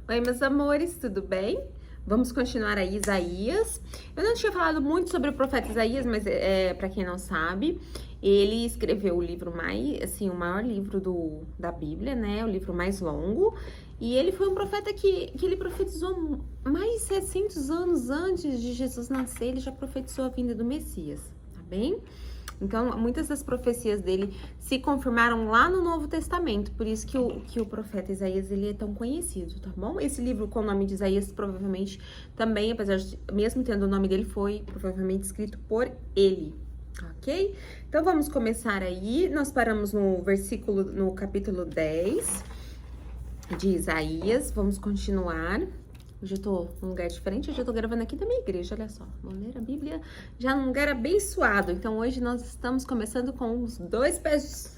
Oi, meus amores, tudo bem? Vamos continuar aí Isaías. Eu não tinha falado muito sobre o profeta Isaías, mas para quem não sabe, ele escreveu o livro mais, assim, o maior livro da Bíblia, né? O livro mais longo. E ele foi um profeta que ele profetizou mais de 700 anos antes de Jesus nascer, ele já profetizou a vinda do Messias, tá bem? Então, muitas das profecias dele se confirmaram lá no Novo Testamento, por isso que o profeta Isaías ele é tão conhecido, tá bom? Esse livro com o nome de Isaías provavelmente também, apesar de, mesmo tendo o nome dele, foi provavelmente escrito por ele, ok? Então, vamos começar aí. Nós paramos no capítulo 10 de Isaías, vamos continuar. Hoje eu tô num lugar diferente, hoje eu tô gravando aqui da minha igreja, olha só. Vou ler a Bíblia já num lugar abençoado. Então hoje nós estamos começando com os dois pés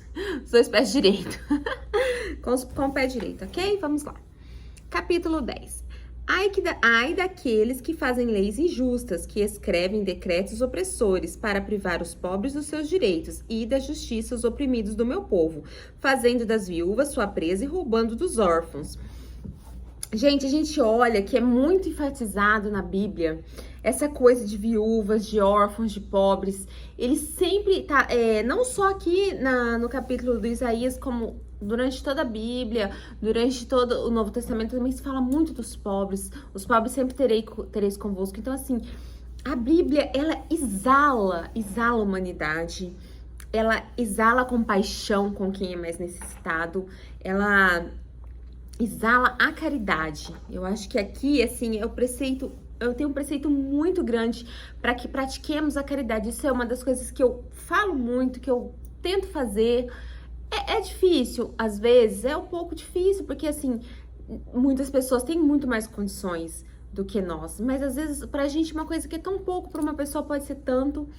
direitos. com o pé direito, ok? Vamos lá. Capítulo 10. Ai daqueles que fazem leis injustas, que escrevem decretos opressores para privar os pobres dos seus direitos e da justiça os oprimidos do meu povo, fazendo das viúvas sua presa e roubando dos órfãos. Gente, a gente olha que é muito enfatizado na Bíblia essa coisa de viúvas, de órfãos, de pobres. Ele sempre tá, não só aqui no capítulo do Isaías, como durante toda a Bíblia, durante todo o Novo Testamento, também se fala muito dos pobres. Os pobres sempre tereis convosco. Então, assim, a Bíblia, ela exala a humanidade. Ela exala compaixão com quem é mais necessitado. Ela exala a caridade. Eu acho que aqui, assim, eu tenho um preceito muito grande para que pratiquemos a caridade. Isso é uma das coisas que eu falo muito, que eu tento fazer. É difícil, às vezes, é um pouco difícil, porque, assim, muitas pessoas têm muito mais condições do que nós, mas às vezes pra gente uma coisa que é tão pouco para uma pessoa pode ser tanto.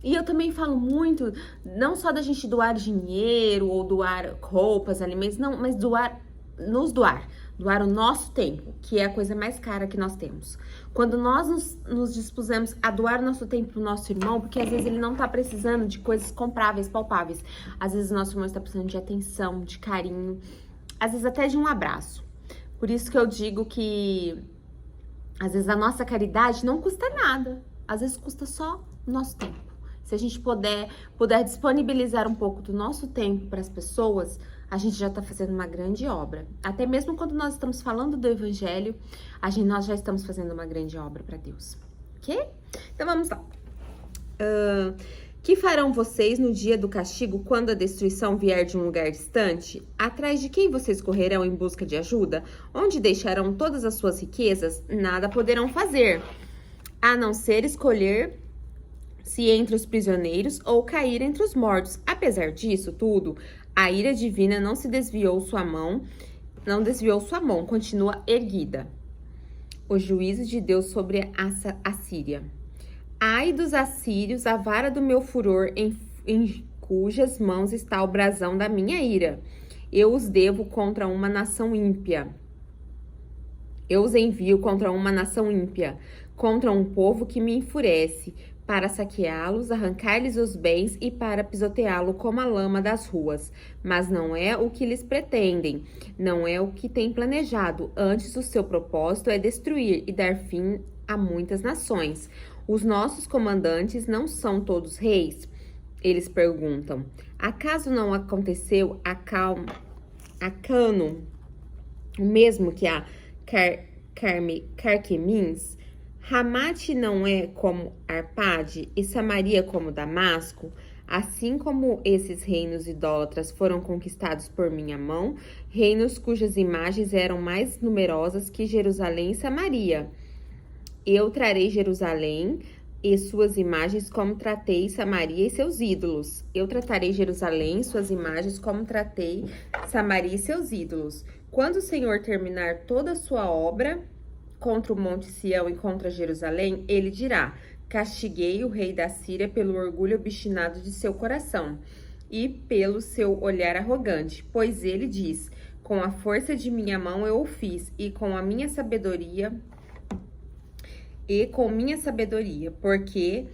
E eu também falo muito, não só da gente doar dinheiro ou doar roupas, alimentos, não, mas doar o nosso tempo, que é a coisa mais cara que nós temos. Quando nós nos dispusemos a doar nosso tempo pro nosso irmão, porque às vezes ele não tá precisando de coisas compráveis, palpáveis. Às vezes o nosso irmão está precisando de atenção, de carinho, às vezes até de um abraço. Por isso que eu digo que às vezes a nossa caridade não custa nada, às vezes custa só o nosso tempo. Se a gente puder disponibilizar um pouco do nosso tempo para as pessoas, a gente já está fazendo uma grande obra. Até mesmo quando nós estamos falando do Evangelho, nós já estamos fazendo uma grande obra para Deus, ok? Então vamos lá. Que farão vocês no dia do castigo, quando a destruição vier de um lugar distante? Atrás de quem vocês correrão em busca de ajuda? Onde deixarão todas as suas riquezas? Nada poderão fazer, a não ser escolher se entre os prisioneiros ou cair entre os mortos. Apesar disso tudo, a ira divina não desviou sua mão, continua erguida. O juízo de Deus sobre a Síria. Ai dos assírios, a vara do meu furor, em cujas mãos está o brasão da minha ira. Eu os devo contra uma nação ímpia. Eu os envio contra uma nação ímpia, contra um povo que me enfurece, para saqueá-los, arrancar-lhes os bens e para pisoteá-lo como a lama das ruas. Mas não é o que eles pretendem, não é o que têm planejado. Antes, o seu propósito é destruir e dar fim a muitas nações. Os nossos comandantes não são todos reis? Eles perguntam. Acaso não aconteceu a Cano, o mesmo que a Carquemins? Ramate não é como Arpade e Samaria como Damasco? Assim como esses reinos idólatras foram conquistados por minha mão, reinos cujas imagens eram mais numerosas que Jerusalém e Samaria. Eu trarei Jerusalém e suas imagens como tratei Samaria e seus ídolos. Eu tratarei Jerusalém e suas imagens como tratei Samaria e seus ídolos. Quando o Senhor terminar toda a sua obra contra o Monte Sião e contra Jerusalém, ele dirá: castiguei o rei da Síria pelo orgulho obstinado de seu coração e pelo seu olhar arrogante, pois ele diz: com a força de minha mão eu o fiz, e com minha sabedoria, porque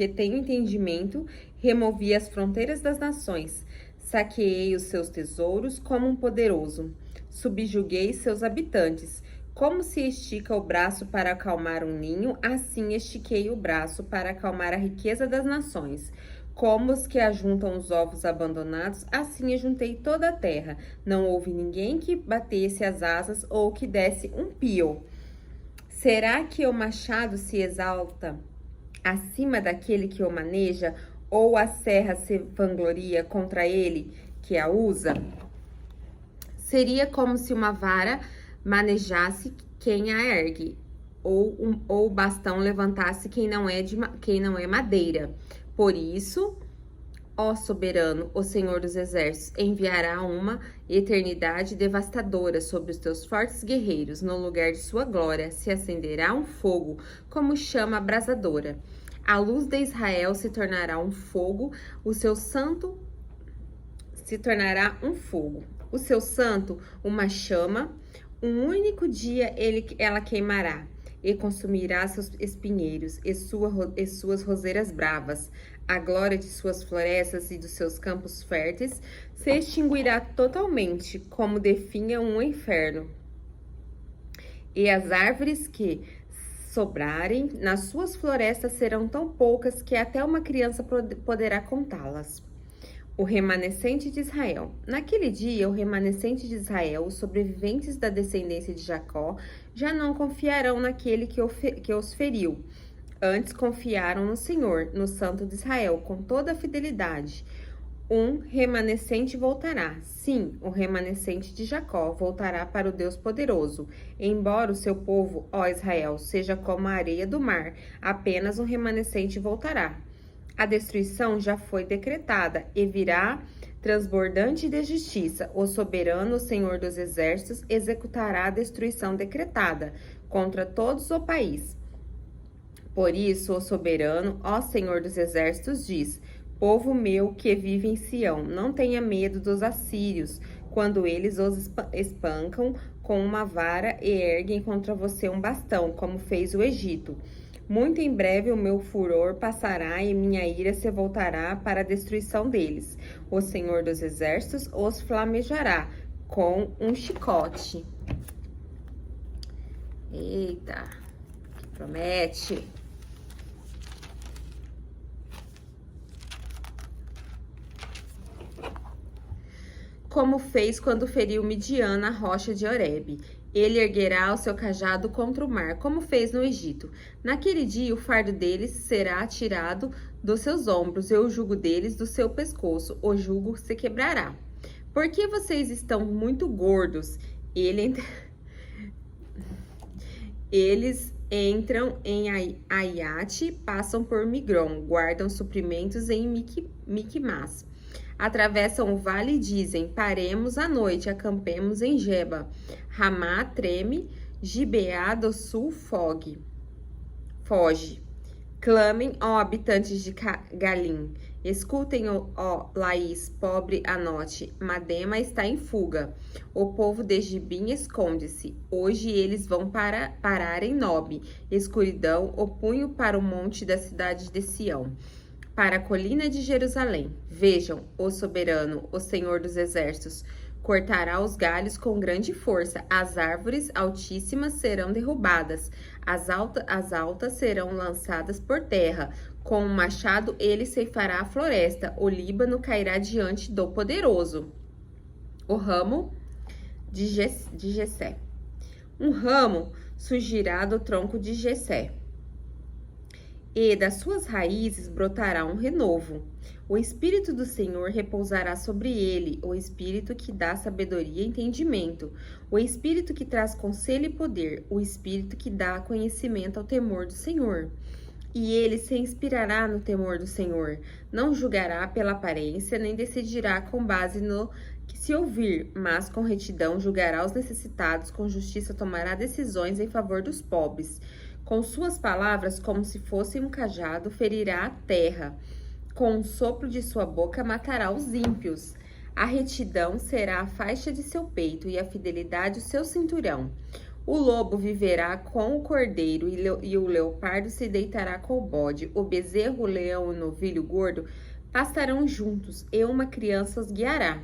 tenho entendimento, removi as fronteiras das nações, saqueei os seus tesouros como um poderoso. subjuguei seus habitantes. Como se estica o braço para acalmar um ninho, assim estiquei o braço para acalmar a riqueza das nações. Como os que ajuntam os ovos abandonados, assim ajuntei toda a terra. Não houve ninguém que batesse as asas ou que desse um pio. Será que o machado se exalta acima daquele que o maneja, ou a serra se vangloria contra ele que a usa? Seria como se uma vara manejasse quem a ergue, ou o bastão levantasse quem não é madeira. Por isso, ó soberano, o Senhor dos Exércitos, enviará uma eternidade devastadora sobre os teus fortes guerreiros. No lugar de sua glória se acenderá um fogo, como chama abrasadora. A luz de Israel se tornará um fogo, o seu santo se tornará um fogo. O seu santo, uma chama, um único dia ela queimará e consumirá seus espinheiros e suas roseiras bravas. A glória de suas florestas e dos seus campos férteis se extinguirá totalmente, como definha um inferno. E as árvores que sobrarem nas suas florestas serão tão poucas que até uma criança poderá contá-las. O remanescente de Israel. Naquele dia, o remanescente de Israel, os sobreviventes da descendência de Jacó, já não confiarão naquele que os feriu. Antes confiaram no Senhor, no Santo de Israel, com toda a fidelidade. Um remanescente voltará. Sim, o remanescente de Jacó voltará para o Deus poderoso. Embora o seu povo, ó Israel, seja como a areia do mar, apenas um remanescente voltará. A destruição já foi decretada e virá transbordante de justiça. O soberano, o Senhor dos Exércitos, executará a destruição decretada contra todos o país. Por isso, o soberano, ó Senhor dos Exércitos, diz: povo meu que vive em Sião, não tenha medo dos assírios, quando eles os espancam com uma vara e erguem contra você um bastão, como fez o Egito. Muito em breve o meu furor passará e minha ira se voltará para a destruição deles. O Senhor dos Exércitos os flamejará com um chicote. Eita, promete. Como fez quando feriu Midian na rocha de Horebe. Ele erguerá o seu cajado contra o mar, como fez no Egito. Naquele dia, o fardo deles será tirado dos seus ombros e o jugo deles do seu pescoço. O jugo se quebrará. Porque vocês estão muito gordos? Eles entram em Aiate, passam por Migron, guardam suprimentos em Miquimás. Atravessam o vale e dizem: paremos à noite, acampemos em Geba. Ramá treme, Gibeá do sul foge. Clamem, ó habitantes de Galim. Escutem, ó Laís, pobre Anote. Madema está em fuga. O povo de Gibim esconde-se. Hoje eles vão parar em Nob. Escuridão, o punho para o monte da cidade de Sião, para a colina de Jerusalém. Vejam, o soberano, o Senhor dos Exércitos, cortará os galhos com grande força. As árvores altíssimas serão derrubadas. As altas serão lançadas por terra. Com um machado ele ceifará a floresta. O Líbano cairá diante do poderoso. O ramo de Jessé. Um ramo surgirá do tronco de Jessé, e das suas raízes brotará um renovo. O Espírito do Senhor repousará sobre ele, o Espírito que dá sabedoria e entendimento, o Espírito que traz conselho e poder, o Espírito que dá conhecimento ao temor do Senhor. E ele se inspirará no temor do Senhor, não julgará pela aparência, nem decidirá com base no que se ouvir, mas com retidão julgará os necessitados, com justiça tomará decisões em favor dos pobres. Com suas palavras, como se fosse um cajado, ferirá a terra. Com o sopro de sua boca, matará os ímpios. A retidão será a faixa de seu peito e a fidelidade o seu cinturão. O lobo viverá com o cordeiro e o leopardo se deitará com o bode. O bezerro, o leão e o novilho gordo pastarão juntos e uma criança os guiará.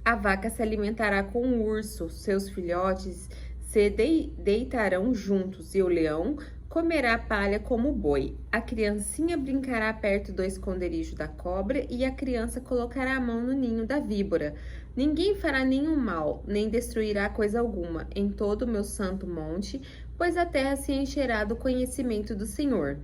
A vaca se alimentará com o urso, seus filhotes se deitarão juntos, e o leão comerá palha como o boi. A criancinha brincará perto do esconderijo da cobra, e a criança colocará a mão no ninho da víbora. Ninguém fará nenhum mal, nem destruirá coisa alguma em todo o meu santo monte, pois a terra se encherá do conhecimento do Senhor,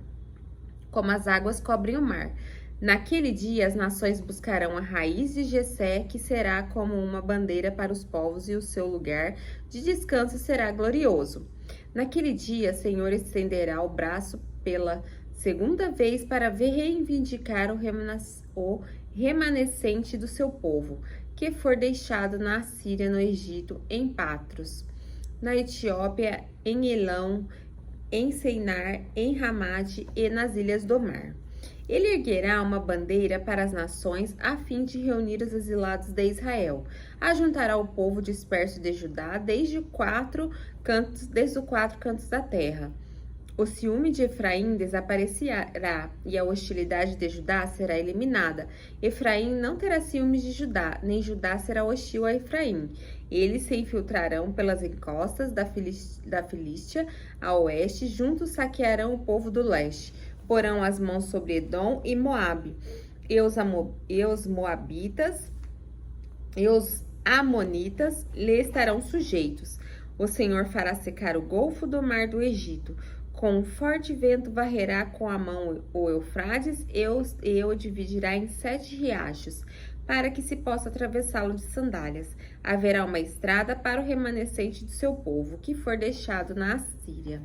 como as águas cobrem o mar. Naquele dia as nações buscarão a raiz de Jessé, que será como uma bandeira para os povos, e o seu lugar de descanso será glorioso. Naquele dia, o Senhor estenderá o braço pela segunda vez para reivindicar o remanescente do seu povo, que for deixado na Assíria, no Egito, em Patros, na Etiópia, em Elão, em Seinar, em Ramate e nas ilhas do mar. Ele erguerá uma bandeira para as nações, a fim de reunir os exilados de Israel. Ajuntará o povo disperso de Judá desde os quatro cantos da terra. O ciúme de Efraim desaparecerá, e a hostilidade de Judá será eliminada. Efraim não terá ciúmes de Judá, nem Judá será hostil a Efraim. Eles se infiltrarão pelas encostas da Filístia a oeste, juntos saquearão o povo do leste. Porão as mãos sobre Edom e Moabe, e os moabitas e os amonitas lhe estarão sujeitos. O Senhor fará secar o golfo do mar do Egito. Com um forte vento varrerá com a mão o Eufrates e o dividirá em 7 riachos, para que se possa atravessá-lo de sandálias. Haverá uma estrada para o remanescente do seu povo, que for deixado na Assíria.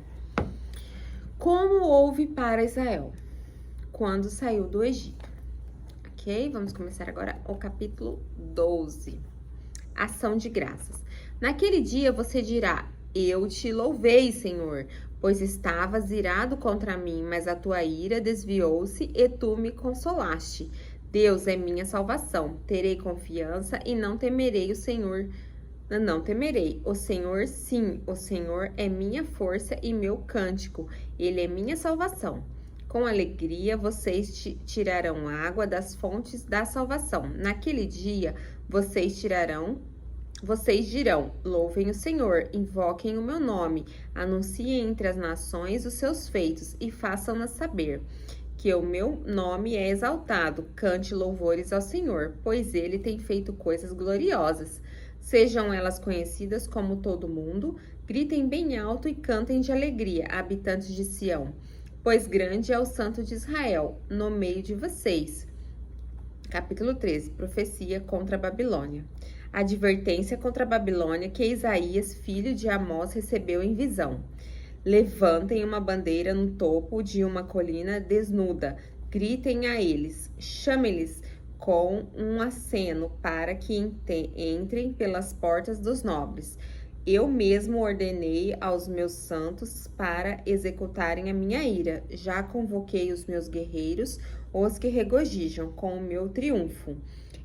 Como houve para Israel quando saiu do Egito. Ok? Vamos começar agora o capítulo 12. Ação de graças. Naquele dia você dirá: eu te louvei, Senhor, pois estavas irado contra mim, mas a tua ira desviou-se e tu me consolaste. Deus é minha salvação. Terei confiança e não temerei o Senhor. Não temerei. O Senhor, sim, o Senhor é minha força e meu cântico. Ele é minha salvação. Com alegria vocês tirarão água das fontes da salvação. Naquele dia vocês dirão: louvem o Senhor, invoquem o meu nome, anunciem entre as nações os seus feitos e façam-nas saber que o meu nome é exaltado. Cante louvores ao Senhor, pois ele tem feito coisas gloriosas. Sejam elas conhecidas como todo mundo, gritem bem alto e cantem de alegria, habitantes de Sião, pois grande é o Santo de Israel no meio de vocês. Capítulo 13. Profecia contra a Babilônia. Advertência contra a Babilônia que Isaías, filho de Amós, recebeu em visão. Levantem uma bandeira no topo de uma colina desnuda, gritem a eles, chamem-lhes com um aceno para que entrem pelas portas dos nobres. Eu mesmo ordenei aos meus santos para executarem a minha ira. Já convoquei os meus guerreiros, os que regozijam com o meu triunfo.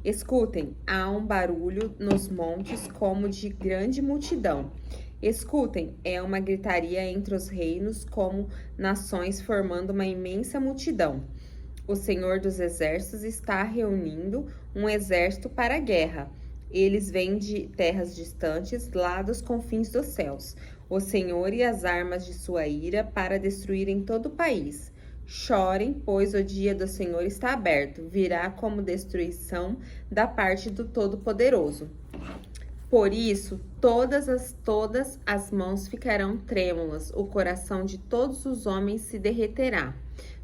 Escutem, há um barulho nos montes como de grande multidão. Escutem, é uma gritaria entre os reinos, como nações formando uma imensa multidão. O Senhor dos Exércitos está reunindo um exército para a guerra. Eles vêm de terras distantes, lá dos confins dos céus. O Senhor e as armas de sua ira para destruírem todo o país. Chorem, pois o dia do Senhor está aberto. Virá como destruição da parte do Todo-Poderoso. Por isso, todas as mãos ficarão trêmulas, o coração de todos os homens se derreterá.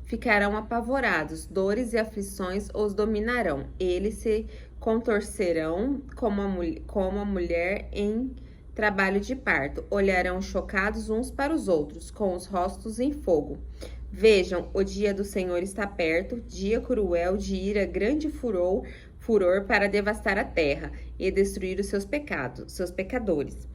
Ficarão apavorados, dores e aflições os dominarão. Eles se contorcerão como a mulher em trabalho de parto. Olharão chocados uns para os outros, com os rostos em fogo. Vejam, o dia do Senhor está perto, dia cruel de ira, grande furor para devastar a terra e destruir os seus pecadores.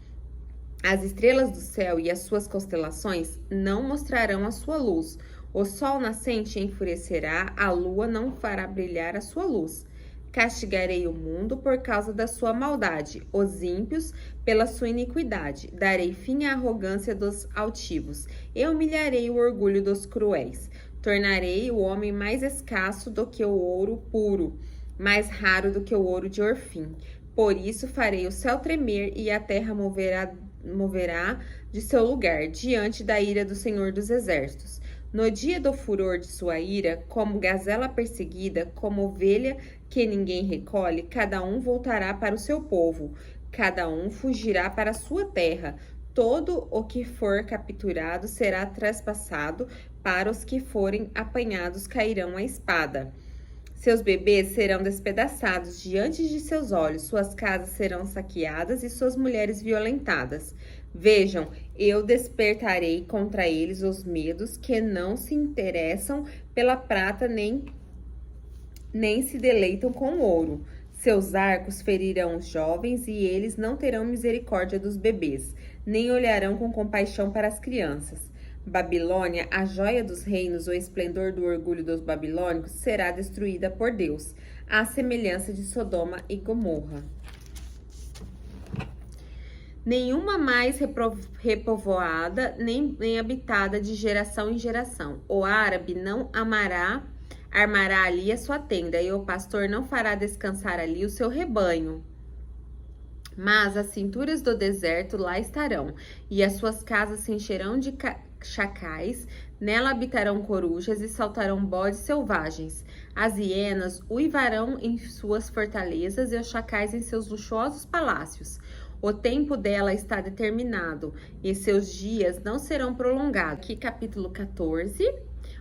As estrelas do céu e as suas constelações não mostrarão a sua luz. O sol nascente enfurecerá, a lua não fará brilhar a sua luz. Castigarei o mundo por causa da sua maldade, os ímpios pela sua iniquidade. Darei fim à arrogância dos altivos e humilharei o orgulho dos cruéis. Tornarei o homem mais escasso do que o ouro puro, mais raro do que o ouro de Orfim. Por isso farei o céu tremer e a terra moverá de seu lugar, diante da ira do Senhor dos Exércitos. No dia do furor de sua ira, como gazela perseguida, como ovelha que ninguém recolhe, cada um voltará para o seu povo, cada um fugirá para a sua terra. Todo o que for capturado será traspassado, para os que forem apanhados cairão a espada. Seus bebês serão despedaçados diante de seus olhos, suas casas serão saqueadas e suas mulheres violentadas. Vejam, eu despertarei contra eles os medos que não se interessam pela prata nem se deleitam com ouro. Seus arcos ferirão os jovens e eles não terão misericórdia dos bebês, nem olharão com compaixão para as crianças. Babilônia, a joia dos reinos, o esplendor do orgulho dos babilônicos, será destruída por Deus, à semelhança de Sodoma e Gomorra. Nenhuma mais repovoada, nem habitada de geração em geração. O árabe não armará ali a sua tenda, e o pastor não fará descansar ali o seu rebanho. Mas as cinturas do deserto lá estarão, e as suas casas se encherão de chacais, nela habitarão corujas e saltarão bodes selvagens. As hienas uivarão em suas fortalezas e os chacais em seus luxuosos palácios. O tempo dela está determinado e seus dias não serão prolongados. Aqui, capítulo 14.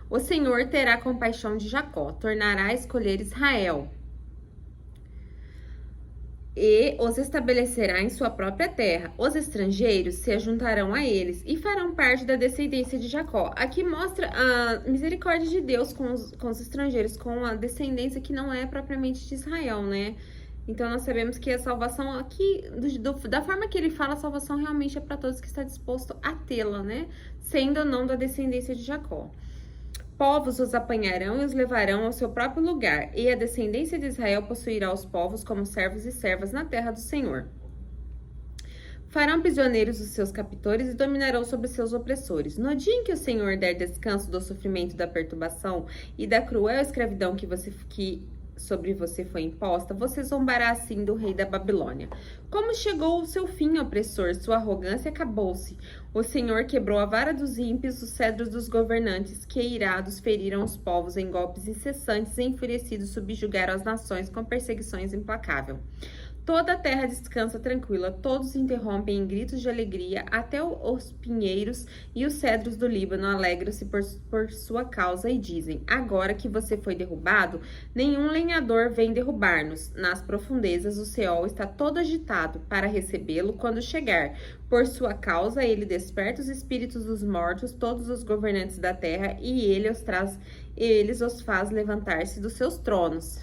O Senhor terá compaixão de Jacó, tornará a escolher Israel e os estabelecerá em sua própria terra. Os estrangeiros se juntarão a eles e farão parte da descendência de Jacó. Aqui mostra a misericórdia de Deus com os estrangeiros, com a descendência que não é propriamente de Israel, né? Então, nós sabemos que a salvação aqui, da forma que ele fala, a salvação realmente é para todos que está disposto a tê-la, né? Sendo ou não da descendência de Jacó. Povos os apanharão e os levarão ao seu próprio lugar, e a descendência de Israel possuirá os povos como servos e servas na terra do Senhor. Farão prisioneiros os seus captores e dominarão sobre seus opressores. No dia em que o Senhor der descanso do sofrimento, da perturbação e da cruel escravidão que sobre você foi imposta, você zombará assim do rei da Babilônia. Como chegou o seu fim, opressor? Sua arrogância acabou-se. O Senhor quebrou a vara dos ímpios, os cedros dos governantes, que irados feriram os povos em golpes incessantes e enfurecidos subjugaram as nações com perseguições implacáveis. Toda a terra descansa tranquila, todos interrompem em gritos de alegria, até os pinheiros e os cedros do Líbano alegram-se por sua causa e dizem: agora que você foi derrubado, nenhum lenhador vem derrubar-nos. Nas profundezas o Seol está todo agitado para recebê-lo quando chegar. Por sua causa ele desperta os espíritos dos mortos, todos os governantes da terra, e eles os faz levantar-se dos seus tronos.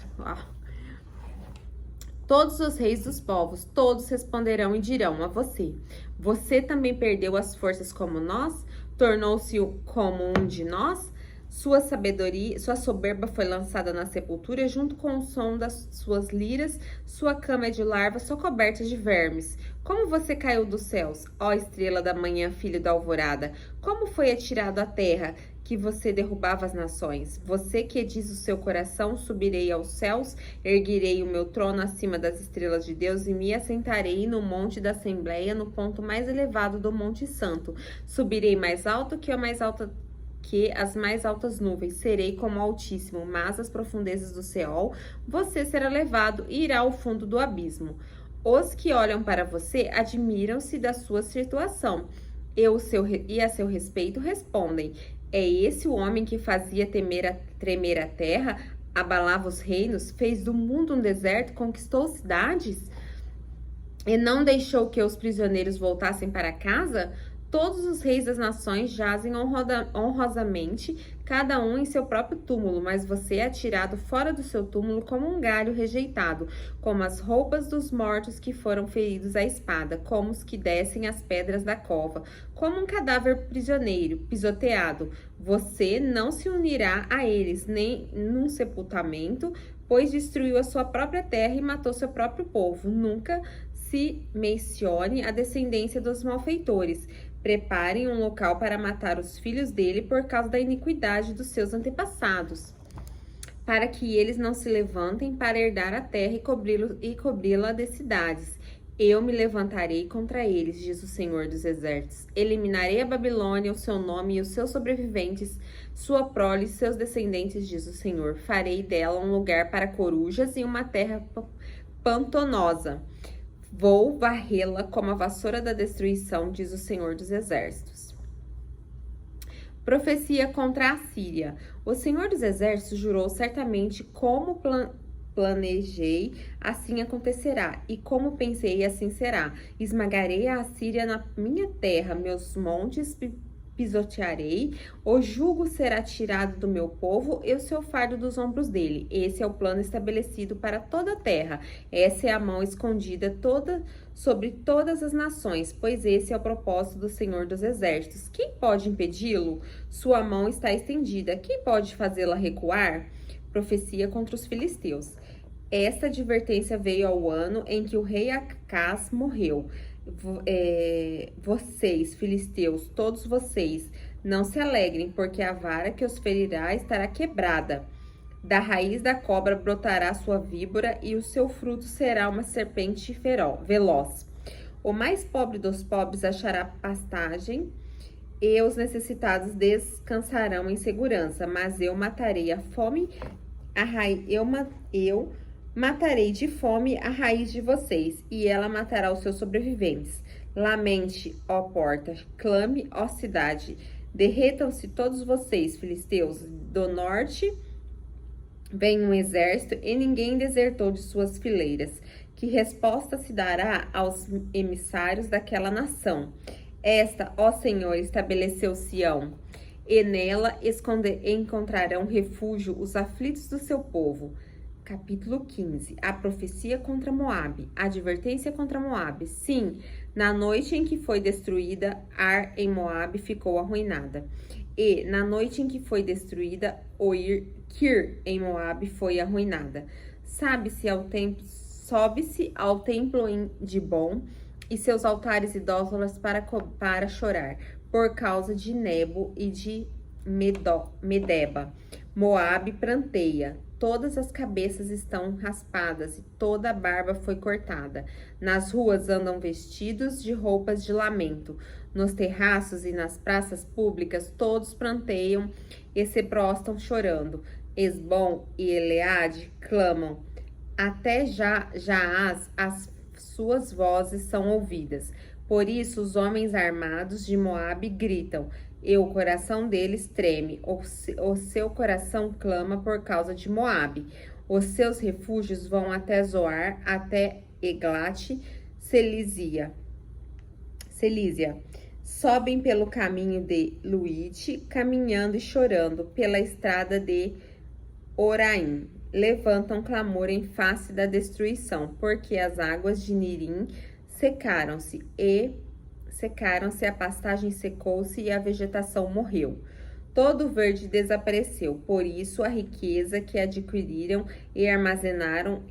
Todos os reis dos povos, todos responderão e dirão a você: você também perdeu as forças como nós? Tornou-se como um de nós? Sua soberba foi lançada na sepultura junto com o som das suas liras, sua cama é de larvas, sua coberta de vermes. Como você caiu dos céus, ó estrela da manhã, filho da alvorada? Como foi atirado à terra, que você derrubava as nações? Você que diz o seu coração: subirei aos céus, erguerei o meu trono acima das estrelas de Deus e me assentarei no monte da Assembleia, no ponto mais elevado do Monte Santo. Subirei mais alto que as mais altas nuvens, serei como o Altíssimo, mas às profundezas do Seol você será levado e irá ao fundo do abismo. Os que olham para você admiram-se da sua situação e a seu respeito respondem: é esse o homem que fazia tremer a terra, abalava os reinos, fez do mundo um deserto, conquistou cidades e não deixou que os prisioneiros voltassem para casa? Todos os reis das nações jazem honrosamente, cada um em seu próprio túmulo, mas você é atirado fora do seu túmulo como um galho rejeitado, como as roupas dos mortos que foram feridos à espada, como os que descem as pedras da cova, como um cadáver prisioneiro, pisoteado. Você não se unirá a eles, nem num sepultamento, pois destruiu a sua própria terra e matou seu próprio povo. Nunca se mencione a descendência dos malfeitores. Preparem um local para matar os filhos dele por causa da iniquidade dos seus antepassados. para que eles não se levantem para herdar a terra e cobri-la de cidades. Eu me levantarei contra eles, diz o Senhor dos Exércitos. Eliminarei a Babilônia, o seu nome e os seus sobreviventes, sua prole e seus descendentes, diz o Senhor. Farei dela um lugar para corujas e uma terra pantanosa. Vou varrê-la como a vassoura da destruição, diz o Senhor dos Exércitos. Profecia contra a Síria. O Senhor dos Exércitos jurou certamente como planejei, assim acontecerá, e como pensei, assim será. Esmagarei a Assíria na minha terra, meus montes pisotearei, o jugo será tirado do meu povo e o seu fardo dos ombros dele. Esse é o plano estabelecido para toda a terra. Essa é a mão escondida sobre todas as nações, pois esse é o propósito do Senhor dos Exércitos. Quem pode impedi-lo? Sua mão está estendida. Quem pode fazê-la recuar? Profecia contra os filisteus. Esta advertência veio ao ano em que o rei Acás morreu. Vocês, filisteus, todos vocês, não se alegrem, porque a vara que os ferirá estará quebrada. Da raiz da cobra brotará sua víbora, e o seu fruto será uma serpente veloz. O mais pobre dos pobres achará pastagem, e os necessitados descansarão em segurança. Mas eu matarei a fome, eu matarei de fome a raiz de vocês, e ela matará os seus sobreviventes. Lamente, ó porta, clame, ó cidade. Derretam-se todos vocês, filisteus. Do norte vem um exército, e ninguém desertou de suas fileiras. Que resposta se dará aos emissários daquela nação? Esta, ó Senhor, estabeleceu Sião, e nela encontrarão refúgio os aflitos do seu povo. Capítulo 15. A profecia contra Moabe. A advertência contra Moabe. Sim, na noite em que foi destruída, Ar em Moabe ficou arruinada. E na noite em que foi destruída, Kir em Moabe foi arruinada. Sobe-se ao templo de Bom e seus altares idólatras para chorar, por causa de Nebo e de Medeba. Moabe pranteia. Todas as cabeças estão raspadas e toda a barba foi cortada. Nas ruas andam vestidos de roupas de lamento. Nos terraços e nas praças públicas todos pranteiam e se prostam chorando. Esbom e Eleade clamam. Até Jaaz as suas vozes são ouvidas. Por isso os homens armados de Moabe gritam. E o coração deles treme, o seu coração clama por causa de Moabe. Os seus refúgios vão até Zoar, até Eglate, Selísia. Sobem pelo caminho de Luite, caminhando e chorando pela estrada de Oraim. Levantam clamor em face da destruição, porque as águas de Nirim secaram-se, a pastagem secou-se e a vegetação morreu. Todo o verde desapareceu, por isso a riqueza que adquiriram e armazenaram,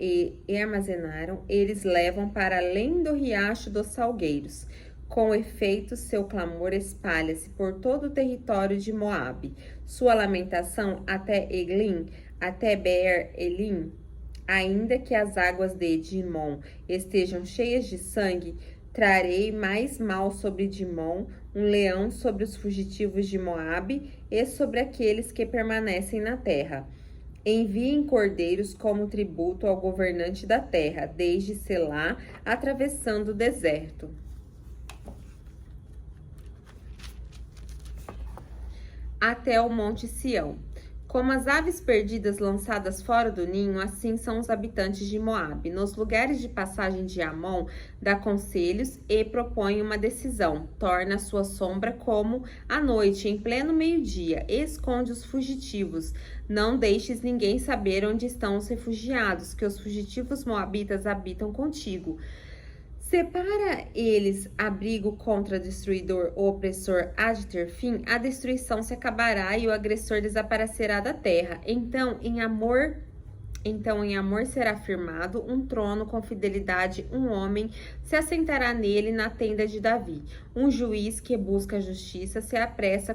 eles levam para além do riacho dos salgueiros. Com efeito, seu clamor espalha-se por todo o território de Moabe. Sua lamentação até Eglim, até Beer-Elim, ainda que as águas de Dimon estejam cheias de sangue, trarei mais mal sobre Dimon, um leão sobre os fugitivos de Moabe e sobre aqueles que permanecem na terra. Enviem cordeiros como tributo ao governante da terra, desde Selá, atravessando o deserto. Até o monte Sião. Como as aves perdidas lançadas fora do ninho, assim são os habitantes de Moabe. Nos lugares de passagem de Amon, dá conselhos e propõe uma decisão. Torna sua sombra como a noite, em pleno meio-dia. Esconde os fugitivos. Não deixes ninguém saber onde estão os refugiados, que os fugitivos moabitas habitam contigo. Separa eles abrigo contra destruidor, o opressor há de ter fim, a destruição se acabará e o agressor desaparecerá da terra. Então, em amor Então, em amor será firmado um trono, com fidelidade um homem se assentará nele na tenda de Davi. Um juiz que busca a justiça se apressa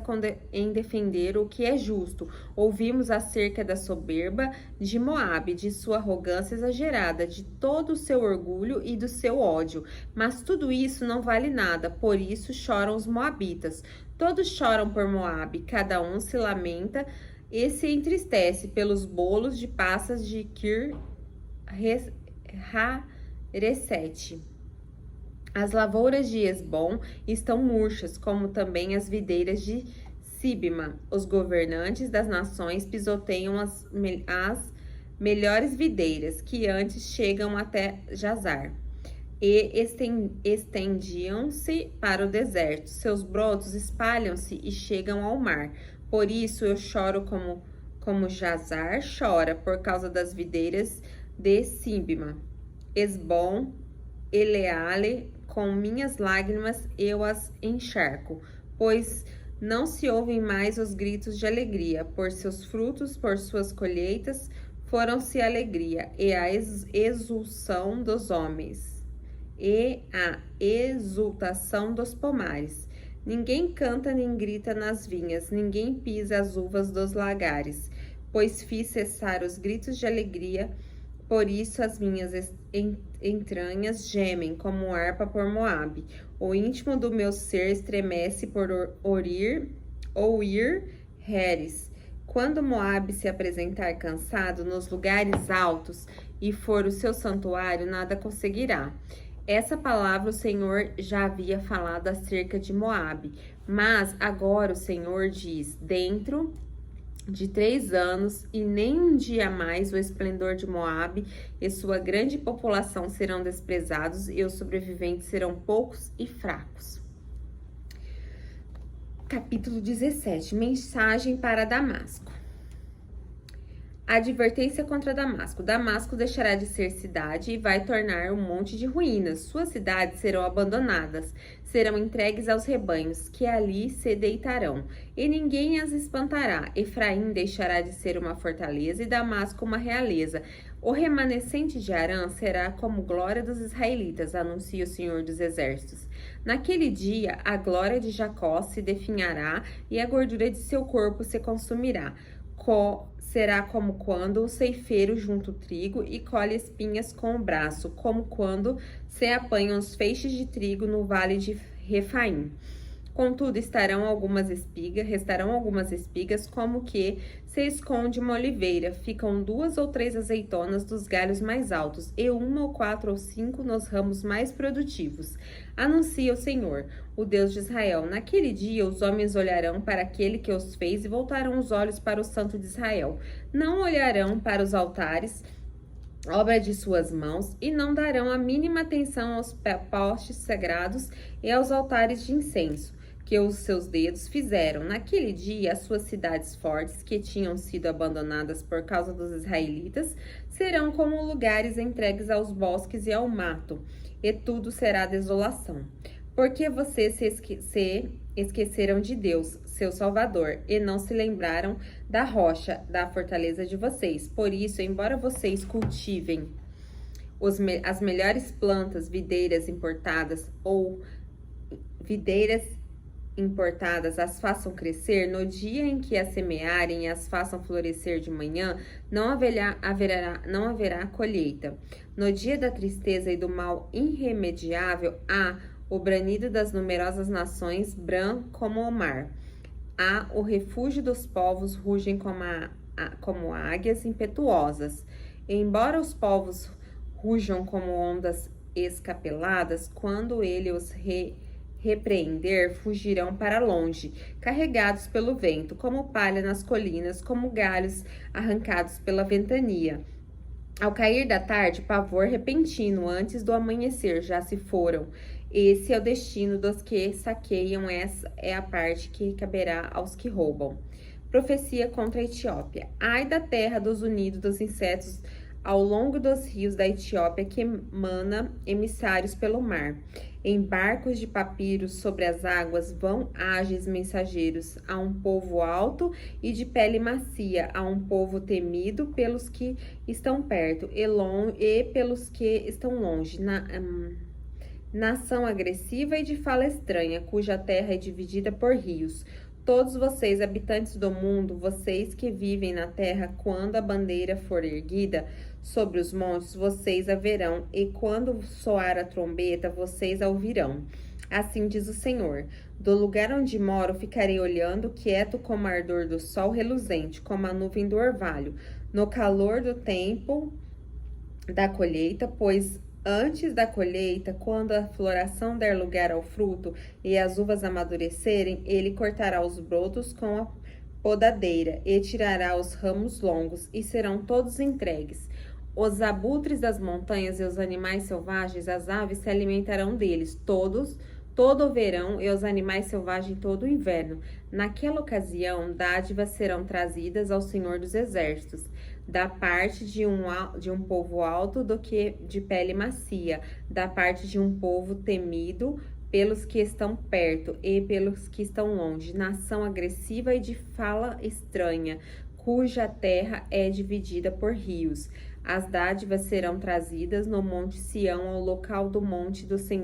em defender o que é justo. Ouvimos acerca da soberba de Moabe, de sua arrogância exagerada, de todo o seu orgulho e do seu ódio. Mas tudo isso não vale nada, por isso choram os moabitas. Todos choram por Moabe, cada um se lamenta e se entristece pelos bolos de passas de Kir-Haresete. As lavouras de Hesbom estão murchas, como também as videiras de Sibma. Os governantes das nações pisoteiam as melhores videiras, que antes chegam até Jazar, e estendiam-se para o deserto. Seus brotos espalham-se e chegam ao mar. Por isso eu choro como Jazar chora, por causa das videiras de Sibma. Hesbom, Eleale, com minhas lágrimas eu as encharco, pois não se ouvem mais os gritos de alegria. Por seus frutos, por suas colheitas, foram-se a alegria e a exultação dos homens, e a exultação dos pomares. Ninguém canta nem grita nas vinhas, ninguém pisa as uvas dos lagares, pois fiz cessar os gritos de alegria, por isso as minhas entranhas gemem como harpa por Moabe. O íntimo do meu ser estremece por ouvir Heres. Quando Moabe se apresentar cansado nos lugares altos e for o seu santuário, nada conseguirá. Essa palavra o Senhor já havia falado acerca de Moabe, mas agora o Senhor diz: dentro de 3 anos e nem um dia mais o esplendor de Moabe e sua grande população serão desprezados e os sobreviventes serão poucos e fracos. Capítulo 17. Mensagem para Damasco. Advertência contra Damasco. Damasco deixará de ser cidade e vai tornar um monte de ruínas. Suas cidades serão abandonadas, serão entregues aos rebanhos, que ali se deitarão, e ninguém as espantará. Efraim deixará de ser uma fortaleza e Damasco uma realeza. O remanescente de Arã será como glória dos israelitas, anuncia o Senhor dos Exércitos. Naquele dia, a glória de Jacó se definhará e a gordura de seu corpo se consumirá. Será como quando o ceifeiro junta o trigo e colhe espinhas com o braço, como quando se apanham os feixes de trigo no vale de Refaim. Contudo, restarão algumas espigas, como que se esconde uma oliveira. Ficam 2 ou 3 azeitonas dos galhos mais altos, e 1 ou 4 ou 5 nos ramos mais produtivos. Anuncia o Senhor, o Deus de Israel. Naquele dia, os homens olharão para aquele que os fez e voltarão os olhos para o Santo de Israel. Não olharão para os altares, obra de suas mãos, e não darão a mínima atenção aos postes sagrados e aos altares de incenso que os seus dedos fizeram. Naquele dia, as suas cidades fortes, que tinham sido abandonadas por causa dos israelitas, serão como lugares entregues aos bosques e ao mato, e tudo será desolação. Porque vocês se esqueceram de Deus, seu Salvador, e não se lembraram da rocha, da fortaleza de vocês. Por isso, embora vocês cultivem as melhores plantas, videiras importadas as façam crescer, no dia em que as semearem e as façam florescer de manhã, não haverá colheita. No dia da tristeza e do mal irremediável, há o branido das numerosas nações, branco como o mar. Há o refúgio dos povos, rugem como águias impetuosas. E embora os povos rujam como ondas escapeladas, quando ele os repreender, fugirão para longe, carregados pelo vento, como palha nas colinas, como galhos arrancados pela ventania. Ao cair da tarde, pavor repentino, antes do amanhecer já se foram. Esse é o destino dos que saqueiam, essa é a parte que caberá aos que roubam. Profecia contra a Etiópia. Ai da terra dos unidos dos insetos ao longo dos rios da Etiópia, que emana emissários pelo mar. Em barcos de papiros sobre as águas vão ágeis mensageiros a um povo alto e de pele macia, a um povo temido pelos que estão perto e pelos que estão longe. Nação agressiva e de fala estranha, cuja terra é dividida por rios. Todos vocês, habitantes do mundo, vocês que vivem na terra, quando a bandeira for erguida sobre os montes, vocês a verão, e quando soar a trombeta, vocês a ouvirão. Assim diz o Senhor: do lugar onde moro ficarei olhando, quieto como a ardor do sol reluzente, como a nuvem do orvalho, no calor do tempo da colheita, pois antes da colheita, quando a floração der lugar ao fruto e as uvas amadurecerem, ele cortará os brotos com a podadeira e tirará os ramos longos, e serão todos entregues. Os abutres das montanhas e os animais selvagens, as aves se alimentarão deles, todo o verão, e os animais selvagens todo o inverno. Naquela ocasião, dádivas serão trazidas ao Senhor dos Exércitos, da parte de um povo alto do que de pele macia, da parte de um povo temido pelos que estão perto e pelos que estão longe, nação agressiva e de fala estranha, cuja terra é dividida por rios. As dádivas serão trazidas no monte Sião, ao local do monte do Senhor.